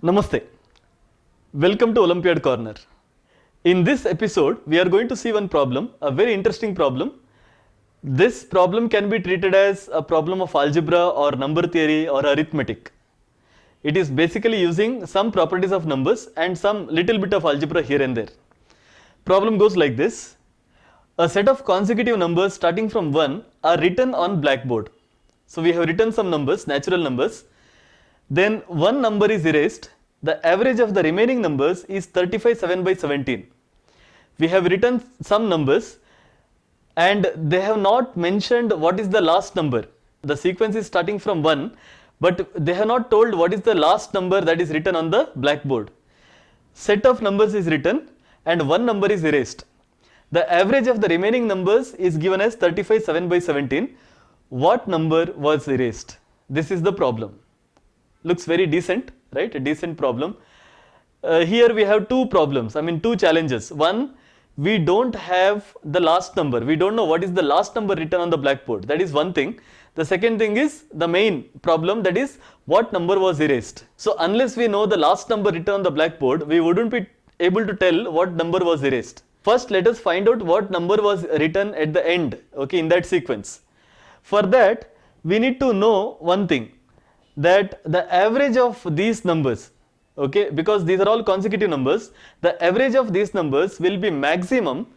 Namaste. Welcome to Olympiad Corner. In this episode, we are going to see one problem, a very interesting problem. This problem can be treated as a problem of algebra or number theory or arithmetic. It is basically using some properties of numbers and some little bit of algebra here and there. Problem goes like this. A set of consecutive numbers starting from 1 are written on blackboard. So we have written some numbers, natural numbers. Then one number is erased. The average of the remaining numbers is 35 7 by 17. We have written some numbers and they have not mentioned what is the last number. The sequence is starting from 1, but they have not told what is the last number that is written on the blackboard. Set of numbers is written and one number is erased. The average of the remaining numbers is given as 35 7 by 17. What number was erased? This is the problem. Looks very decent, right? A decent problem. Here we have two problems, two challenges. One, we don't have the last number. We don't know what is the last number written on the blackboard. That is one thing. The second thing is the main problem, that is what number was erased. So unless we know the last number written on the blackboard, we wouldn't be able to tell what number was erased. First, let us find out what number was written at the end, okay, in that sequence. For that, we need to know one thing, that the average of these numbers, okay, because these are all consecutive numbers, the average of these numbers will be maximum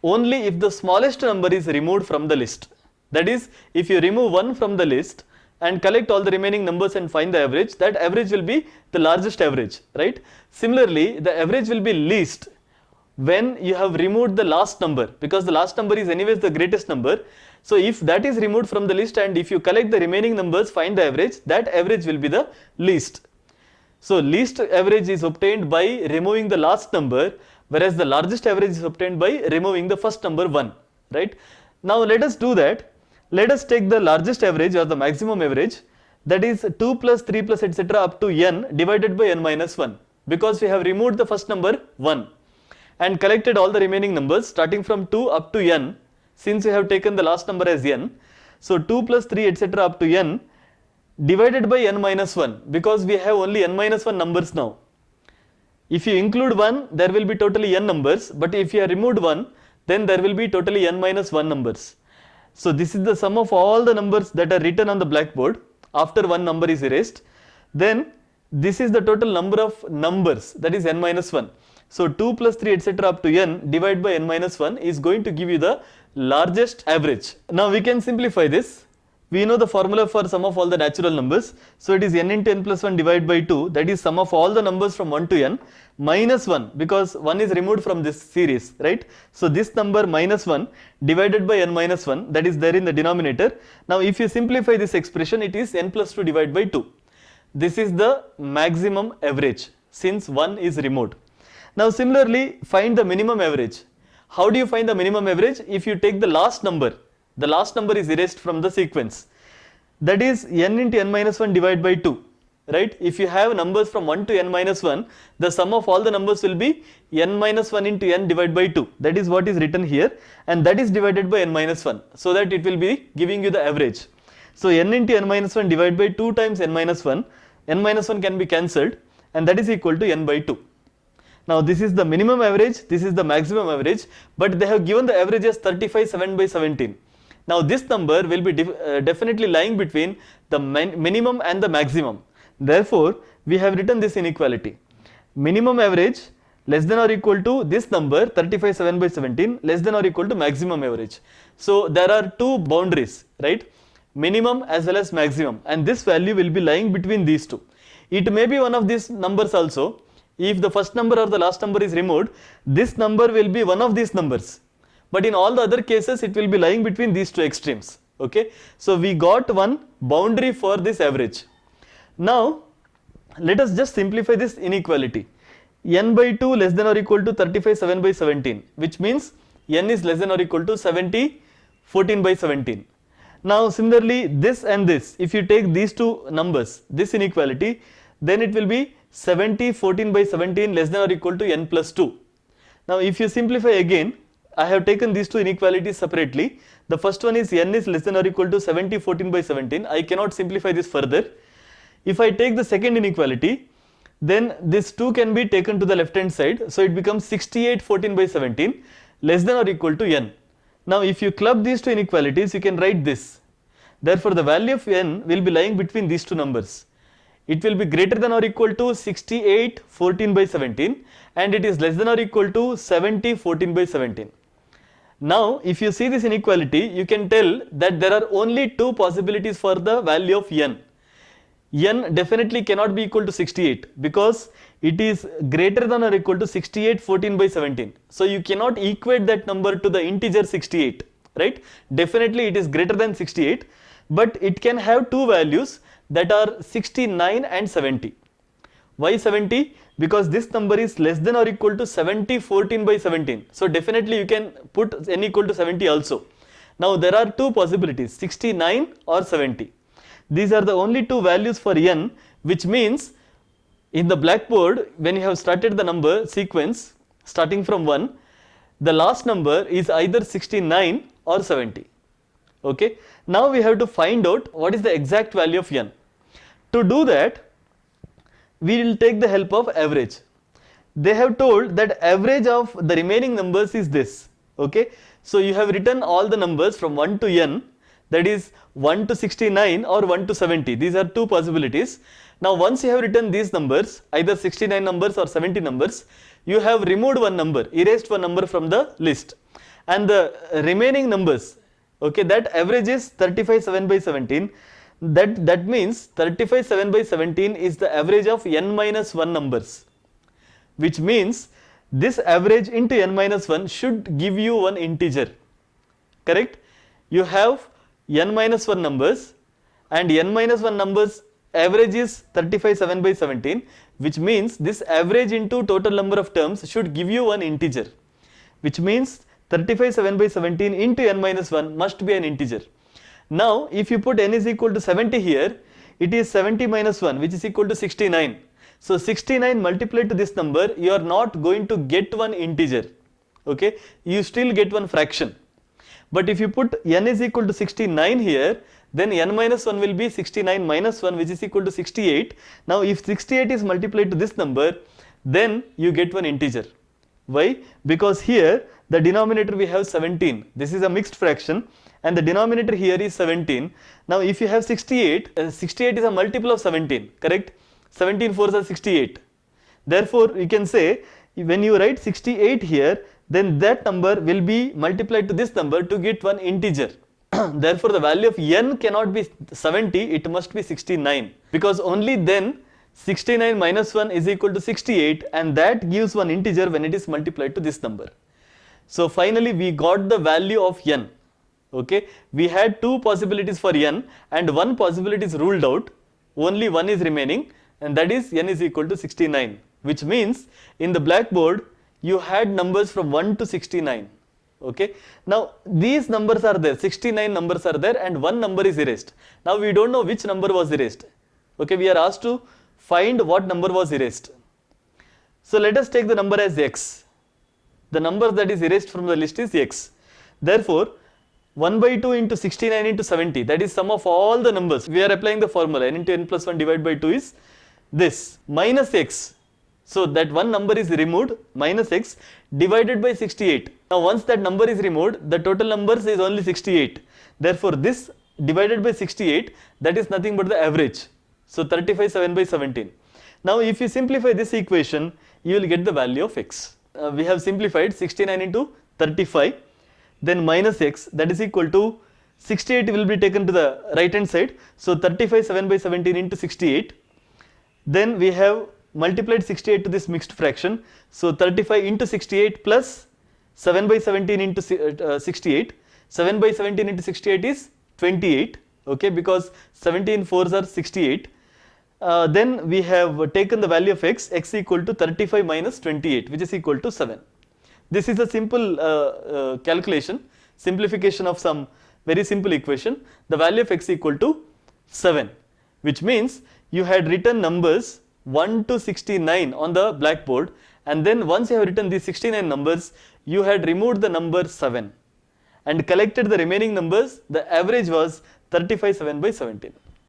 only if the smallest number is removed from the list. That is, if you remove 1 from the list and collect all the remaining numbers and find the average, that average will be the largest average, right? Similarly, the average will be least when you have removed the last number, because the last number is anyways the greatest number. So if that is removed from the list and if you collect the remaining numbers, find the average, that average will be the least. So least average is obtained by removing the last number, whereas the largest average is obtained by removing the first number 1, right? Now let us do that. Let us take the largest average or the maximum average, that is 2 plus 3 plus etc. up to n divided by n minus 1, because we have removed the first number 1 and collected all the remaining numbers starting from 2 up to n, since we have taken the last number as n. So 2 plus 3 etc. up to n divided by n minus 1, because we have only n minus 1 numbers now. If you include 1, there will be totally n numbers, but if you have removed 1, then there will be totally n minus 1 numbers. So this is the sum of all the numbers that are written on the blackboard after one number is erased. Then this is the total number of numbers, that is n minus 1. So 2 plus 3 etc. up to n divided by n minus 1 is going to give you the largest average. Now we can simplify this. We know the formula for sum of all the natural numbers. So it is n into n plus 1 divided by 2, that is sum of all the numbers from 1 to n minus 1, because 1 is removed from this series, right? So this number minus 1 divided by n minus 1, that is there in the denominator. Now if you simplify this expression, it is n plus 2 divided by 2. This is the maximum average since 1 is removed. Now similarly, find the minimum average. How do you find the minimum average? If you take the last number is erased from the sequence. That is n into n minus 1 divided by 2, right? If you have numbers from 1 to n minus 1, the sum of all the numbers will be n minus 1 into n divided by 2. That is what is written here, and that is divided by n minus 1, so that it will be giving you the average. So n into n minus 1 divided by 2 times n minus 1, n minus 1 can be cancelled, and that is equal to n by 2. Now this is the minimum average, this is the maximum average, but they have given the average as 35 7 by 17. Now this number will be definitely lying between the minimum and the maximum. Therefore, we have written this inequality. Minimum average less than or equal to this number 35 7 by 17 less than or equal to maximum average. So there are two boundaries, right? Minimum as well as maximum, and this value will be lying between these two. It may be one of these numbers also. If the first number or the last number is removed, this number will be one of these numbers. But in all the other cases, it will be lying between these two extremes. Okay, so we got one boundary for this average. Now let us just simplify this inequality. N by 2 less than or equal to 35 7 by 17, which means n is less than or equal to 70 14 by 17. Now similarly, this and this, if you take these two numbers, this inequality, then it will be 70 14 by 17 less than or equal to n plus 2. Now if you simplify again, I have taken these two inequalities separately. The first one is n is less than or equal to 70 14 by 17. I cannot simplify this further. If I take the second inequality, Then this 2 can be taken to the left hand side, so it becomes 68 14 by 17 less than or equal to n. Now if you club these two inequalities, you can write this. Therefore the value of n will be lying between these two numbers. It will be greater than or equal to 68 14 by 17 and it is less than or equal to 70 14 by 17. Now if you see this inequality, you can tell that there are only two possibilities for the value of n. N definitely cannot be equal to 68 because it is greater than or equal to 68 14 by 17. So you cannot equate that number to the integer 68, right? Definitely it is greater than 68, but it can have two values that are 69 and 70. Why 70? Because this number is less than or equal to 70 14 by 17. So definitely you can put n equal to 70 also. Now there are two possibilities, 69 or 70. These are the only two values for n, which means in the blackboard when you have started the number sequence starting from 1, the last number is either 69 or 70. Okay. Now we have to find out what is the exact value of n. To do that, we will take the help of average. They have told that average of the remaining numbers is this. Okay. So you have written all the numbers from 1 to n, that is 1 to 69 or 1 to 70. These are two possibilities. Now once you have written these numbers, either 69 numbers or 70 numbers, you have removed one number, erased one number from the list, and the remaining numbers, okay, that average is 35 7 by 17. That means 35 7 by 17 is the average of n minus 1 numbers, which means this average into n minus 1 should give you one integer, correct? You have n minus 1 numbers and n minus 1 numbers average is 35 7 by 17, which means this average into total number of terms should give you one integer, which means 35 7 by 17 into n minus 1 must be an integer. Now if you put n is equal to 70 here, it is 70 minus 1, which is equal to 69. So 69 multiplied to this number, you are not going to get one integer, okay, you still get one fraction. But if you put n is equal to 69 here, then n minus 1 will be 69 minus 1, which is equal to 68. Now if 68 is multiplied to this number, then you get one integer. Why? Because here the denominator we have 17. This is a mixed fraction and the denominator here is 17. Now if you have 68, 68 is a multiple of 17, correct? 17 fours are 68. Therefore you can say when you write 68 here, then that number will be multiplied to this number to get one integer. Therefore the value of n cannot be 70, it must be 69, because only then 69 minus 1 is equal to 68 and that gives one integer when it is multiplied to this number. So finally we got the value of n. Okay, we had two possibilities for n and one possibility is ruled out, only one is remaining, and that is n is equal to 69, which means in the blackboard you had numbers from 1 to 69. Okay, now these numbers are there, 69 numbers are there and one number is erased. Now we don't know which number was erased. Okay, we are asked to find what number was erased. So let us take the number as x. The number that is erased from the list is x. Therefore 1 by 2 into 69 into 70, that is sum of all the numbers. We are applying the formula n into n plus 1 divided by 2 is this, minus x. So that one number is removed, minus x divided by 68. Now once that number is removed, the total numbers is only 68. Therefore this divided by 68, that is nothing but the average. So 35 7 by 17. Now if you simplify this equation, you will get the value of x. We have simplified 69 into 35, then minus x, that is equal to 68 will be taken to the right hand side. So 35 7 by 17 into 68. Then we have multiplied 68 to this mixed fraction. So 35 into 68 plus 7 by 17 into 68. 7 by 17 into 68 is 28. Okay, because 17 fours are 68. Then we have taken the value of x equal to 35 minus 28, which is equal to 7. This is a simple calculation, simplification of some very simple equation. The value of x equal to 7, which means you had written numbers 1 to 69 on the blackboard, and then once you have written these 69 numbers, you had removed the number 7 and collected the remaining numbers. The average was 35 7 by 17.